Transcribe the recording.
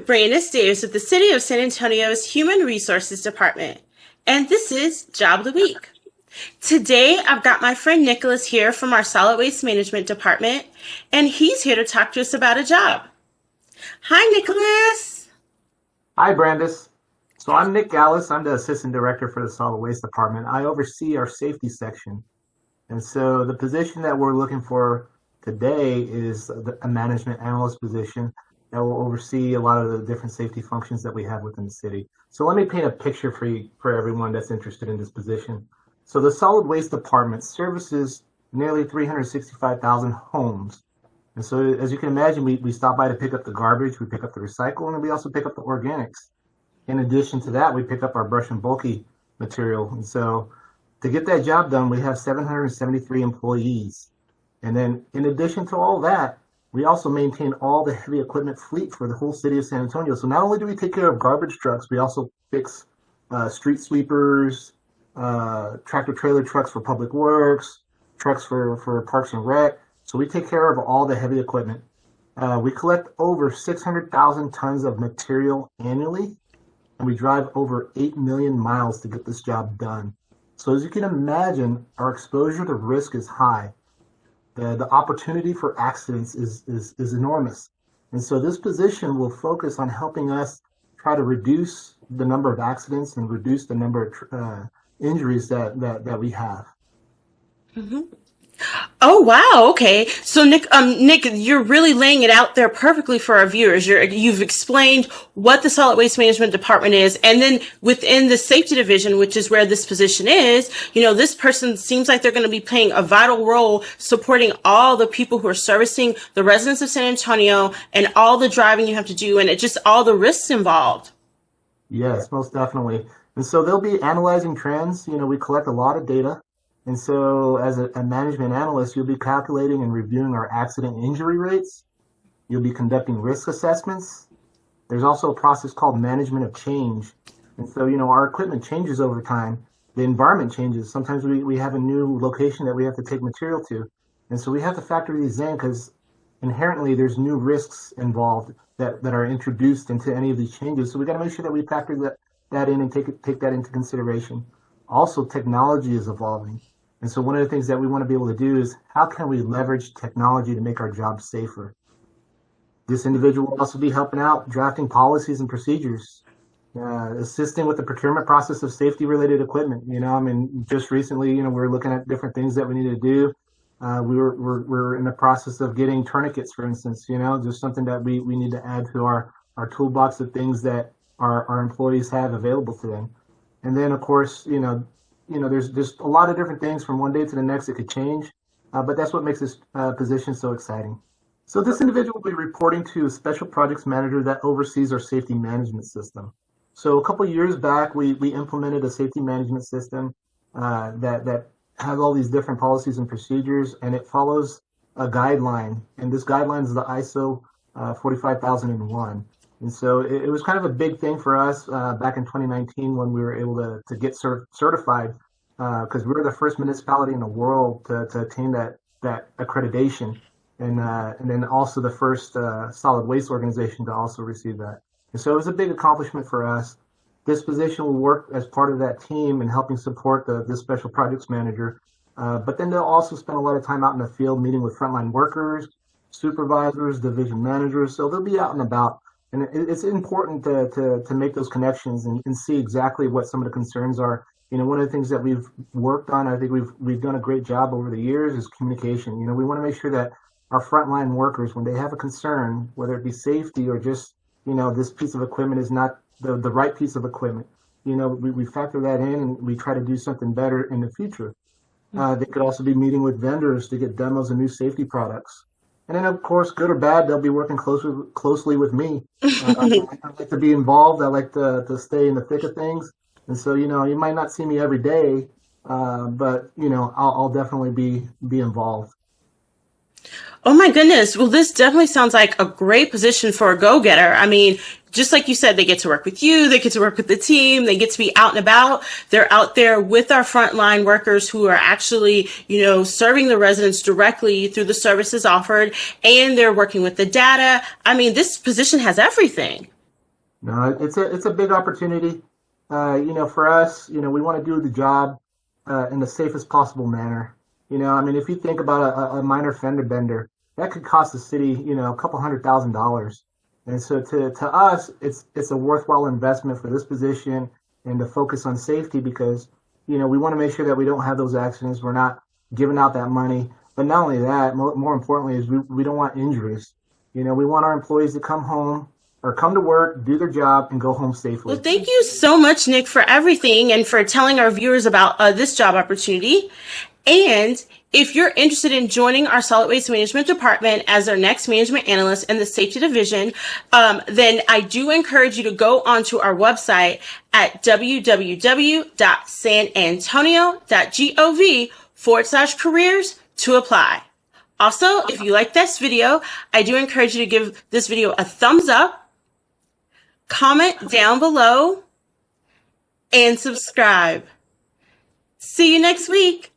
Brandis Davis with the City of San Antonio's Human Resources Department, and this is Job of the Week. Today, I've got my friend Nicholas here from our Solid Waste Management Department, and he's here to talk to us about a job. Hi, Nicholas. Hi, Brandis. So I'm Nick Gallus. I'm the Assistant Director for the Solid Waste Department. I oversee our safety section. And so the position that we're looking for today is a management analyst position that will oversee a lot of the different safety functions that we have within the city. So let me paint a picture for everyone that's interested in this position. So the Solid Waste Department services nearly 365,000 homes. And so as you can imagine, we stop by to pick up the garbage, we pick up the recycle, and we also pick up the organics. In addition to that, we pick up our brush and bulky material. And so to get that job done, we have 773 employees. And then in addition to all that, we also maintain all the heavy equipment fleet for the whole city of San Antonio. So not only do we take care of garbage trucks, we also fix street sweepers, tractor trailer trucks for public works, trucks for parks and rec. So we take care of all the heavy equipment. We collect over 600,000 tons of material annually, and we drive over 8 million miles to get this job done. So as you can imagine, our exposure to risk is high. The opportunity for accidents is enormous. And so this position will focus on helping us try to reduce the number of accidents and reduce the number of injuries that we have. Mm-hmm. Oh, wow. Okay. So Nick, you're really laying it out there perfectly for our viewers. You've explained what the Solid Waste Management Department is. And then within the safety division, which is where this position is, this person seems like they're going to be playing a vital role supporting all the people who are servicing the residents of San Antonio and all the driving you have to do and just all the risks involved. Yes, most definitely. And so they'll be analyzing trends. We collect a lot of data. And so as a management analyst, you'll be calculating and reviewing our accident injury rates. You'll be conducting risk assessments. There's also a process called management of change. And so, our equipment changes over time. The environment changes. Sometimes we have a new location that we have to take material to. And so we have to factor these in because inherently there's new risks involved that are introduced into any of these changes. So we got to make sure that we factor that in and take that into consideration. Also, technology is evolving. And so one of the things that we want to be able to do is how can we leverage technology to make our jobs safer? This individual will also be helping out drafting policies and procedures, assisting with the procurement process of safety-related equipment. Just recently, we were looking at different things that we need to do. We're in the process of getting tourniquets, for instance, just something that we need to add to our toolbox of things that our employees have available to them. And then, of course, there's a lot of different things from one day to the next. It could change, but that's what makes this position so exciting. So this individual will be reporting to a special projects manager that oversees our safety management system. So a couple of years back, we implemented a safety management system that has all these different policies and procedures, and it follows a guideline. And this guideline is the ISO 45001. And so it was kind of a big thing for us back in 2019 when we were able to get certified because we were the first municipality in the world to attain that accreditation, and then also the first solid waste organization to also receive that. And so it was a big accomplishment for us. This position will work as part of that team in helping support the special projects manager, but then they'll also spend a lot of time out in the field meeting with frontline workers, supervisors, division managers. So they'll be out and about. And it's important to make those connections and see exactly what some of the concerns are. One of the things that we've worked on, I think we've done a great job over the years, is communication. We want to make sure that our frontline workers, when they have a concern, whether it be safety or just, this piece of equipment is not the right piece of equipment, we factor that in and we try to do something better in the future. They could also be meeting with vendors to get demos of new safety products. And then, of course, good or bad, they'll be working closely with me. I like to be involved. I like to stay in the thick of things. And so, you might not see me every day, but, I'll definitely be involved. Oh my goodness. Well, this definitely sounds like a great position for a go-getter. I mean, just like you said, they get to work with you, they get to work with the team, they get to be out and about. They're out there with our frontline workers who are actually, serving the residents directly through the services offered, and they're working with the data. I mean, this position has everything. No, it's a big opportunity. For us, we want to do the job in the safest possible manner. I mean, if you think about a minor fender bender, that could cost the city, a couple $100,000. And so to us, it's a worthwhile investment for this position and to focus on safety because, we want to make sure that we don't have those accidents. We're not giving out that money. But not only that, more importantly, is we don't want injuries. We want our employees to come home or come to work, do their job, and go home safely. Well, thank you so much, Nick, for everything and for telling our viewers about this job opportunity. And if you're interested in joining our solid waste management department as our next management analyst in the safety division, then I do encourage you to go onto our website at www.sanantonio.gov/careers to apply. Also, if you like this video, I do encourage you to give this video a thumbs up, comment down below, and subscribe. See you next week.